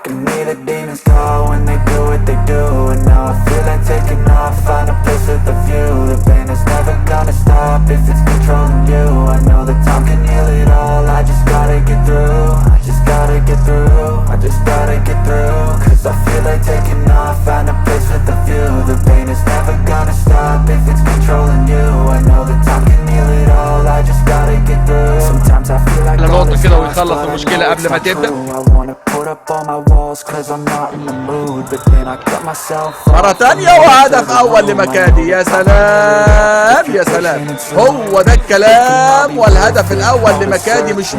can hear the demons call when they do what they do. And now I feel like taking off, find a place with a view. The pain is never gonna stop if it's controlling you. I know that time can heal it all, I just gotta get through. I just gotta get through, I just gotta get through. Cause I feel like taking off, find a place with a view. The pain is never gonna stop if it's controlling you. I know that time can heal it all, I just gotta get through. Sometimes I feel like all is lost, but I know it's not true. I wanna put up all my walls cause I'm not in the mood, but then I cut myself off. مرة تانية وهدف أول لمكادي. يا سلام يا سلام، هو ده الكلام. والهدف الأول لمكادي مش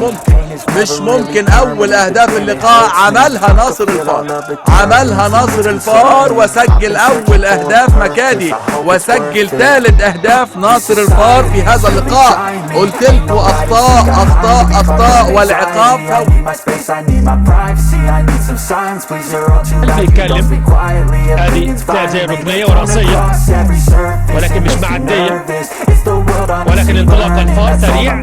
ممكن أول أهداف اللقاء عملها ناصر الفار، وسجل أول أهداف مكادي، وسجل ثالث أهداف ناصر الفار في هذا اللقاء. قلت لكم أخطاء والعقاب بيتكلم. هذه تلعب زي الركنية ورأسية ولكن مش معدية، ولكن انطلاق الفار سريع.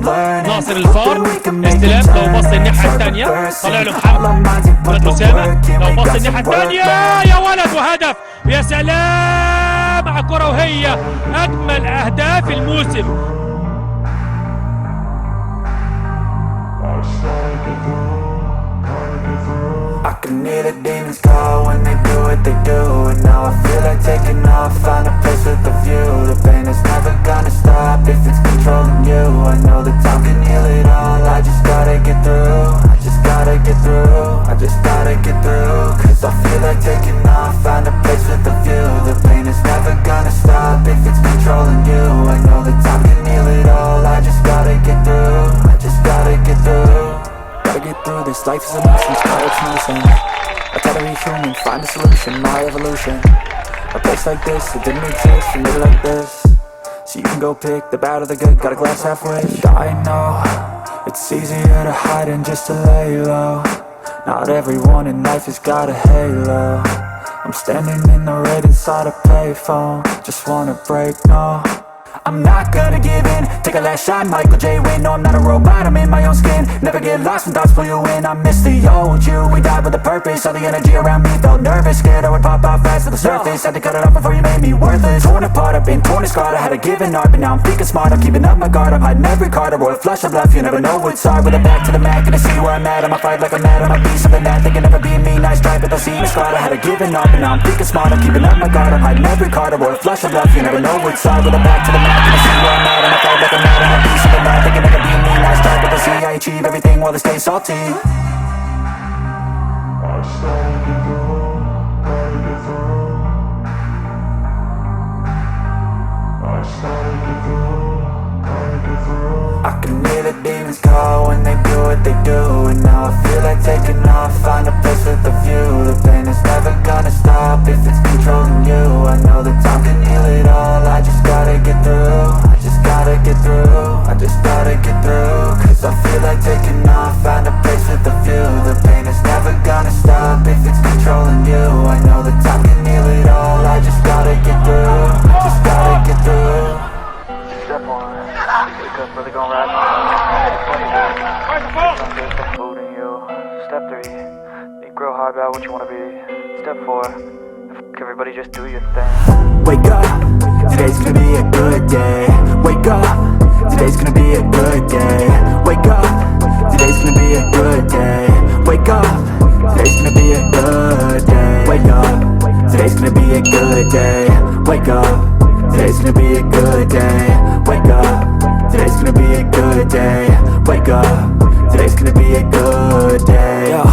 ناصر الفار استلام، لو بص الناحية الثانية طلع له محمد أسامة، لو بص الناحية الثانية يا ولد وهدف. يا سلام على الكرة، وهي أجمل أهداف الموسم. I can hear the demons call when they do what they do. And now I feel like taking off, find a place with a view. The pain is never gonna stop if it's controlling you. I know that time can heal it all, I just gotta get through. I just gotta get through, I just gotta get through. Cause I feel like taking off, find a place with a view. The pain is never gonna stop if it's controlling you. I know that time can heal it all, I just gotta get through. I just gotta get through. Gotta get through this, life is a nuisance, it's nuisance. I try to be human, find a solution, my evolution. A place like this, it didn't exist, a middle like this. So you can go pick the bad or the good, got a glass halfway. I know, it's easier to hide than just to lay low. Not everyone in life has got a halo. I'm standing in the red inside a payphone. Just wanna break, no, I'm not gonna give in. Take a last shot, Michael J. Win. No, I'm not a robot, I'm in my own skin. Never get lost when thoughts pull you in. I miss the old you, we died with a purpose. All the energy around me felt nervous, scared I would pop out fast to the surface. Had to cut it off before you made me worthless. Torn apart, I've been torn and scarred. I had a given art, but now I'm thinking smart. I'm keeping up my guard, I'm hiding every card. A royal flush of love, you never know what's hard. With a back to the mat, gonna see where I'm at. I'ma fight like I'm mad, I'ma be something that they can never be me. Nice try, but they'll see me scarred. I had a given art, but now I'm thinking smart. I'm keeping up my guard, I'm hiding every card. A royal flush of love, you never know what's hard. With a back to the mat, gonna see where I'm at. I'ma fight like I'm mad, I'ma be something that they can never be me. Nice try, but they'll see I achieve everything while they stay salty. I can hear the demons call when they do what they do. And now I feel like taking off, find a place with a view. The pain is never gonna stop if it's controlling you. I know that time can heal it all, I just gotta get through. I just gotta get through, I just gotta get through. Cause I feel like taking off, find a place with a view. The pain is never gonna stop if it's controlling you. I know that time can heal it all, I just gotta get through. I just gotta get through. Step one, wake up, really gon' ride. Some food in you. Step 3, think real hard about what you wanna be. Step 4, everybody just do your thing. Wake up, today's gonna be a good day. Wake up, today's gonna be a good day. Wake up, today's gonna be a good day. Wake up, today's gonna be a good day. Wake up, today's gonna be a good day. Wake up, today's gonna be a good day. Wake up, today's gonna be a good day. Wake up, today's gonna be a good day. Yo,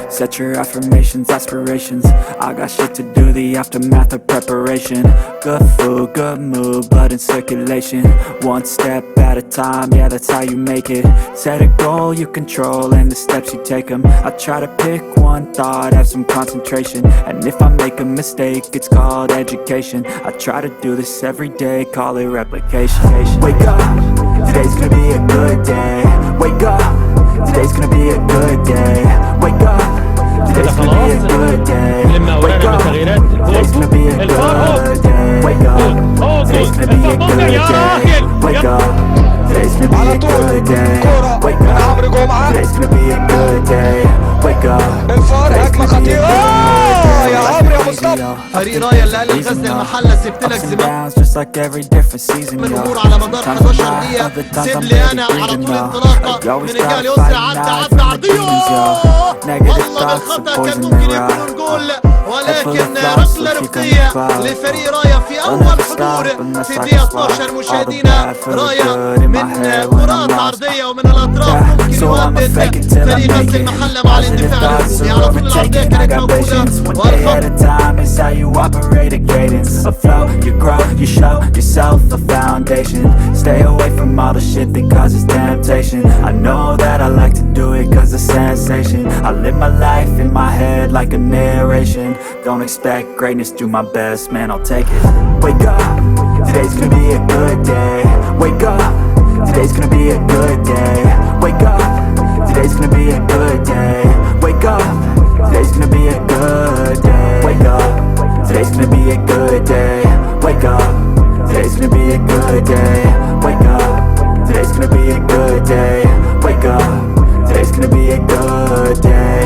set your affirmations, aspirations. I got shit to do, the aftermath of preparation. Good food, good mood, blood in circulation. One step at a time, yeah, that's how you make it. Set a goal you control and the steps you take them. I try to pick one thought, have some concentration. And if I make a mistake, it's called education. I try to do this every day, call it replication. Wake up, today's gonna be a good day. Wake up, today's gonna be a good day. Wake up, today's gonna be a good day. Wake up, today's gonna be a good day. Wake up, today's gonna be a good day. Wake up, today's gonna be a good day. Wake up, today's gonna be a good day. Wake up, today's gonna be مكادي. يا عمرو يا مصطفى، فريق رايا اللي قال لغزل المحله سبت لك زمام الجمهور على مدار 11 دقيقه. سيب لي انا على طول انطلاقه من الجهه اليسرى، عدى عرضيه والله بالخطا كان ممكن يكون الجول، ولكن ركله ركنيه لفريق رايا في اول حضور في دقيقه 12. مشاهدينا رايا من كرات عرضيه ومن الاطراف ممكن يهدد فريق غزل المحله مع الاندفاع الهجومي. على طول العرضيه كانت موجوده والخط is how you operate a cadence. Afloat, you grow, you show yourself a foundation. Stay away from all the shit that causes temptation. I know that I like to do it cause it's sensation. I live my life in my head like a narration. Don't expect greatness, do my best, man, I'll take it. Wake up, today's gonna be a good day. Wake up, today's gonna be a good day. Wake up, today's gonna be a good day. Wake up, today's gonna be a good day. Wake up, today's gonna be a good day. Wake up, today's gonna be a good day. Wake up, today's gonna be a good day. Wake up, today's gonna be a good day.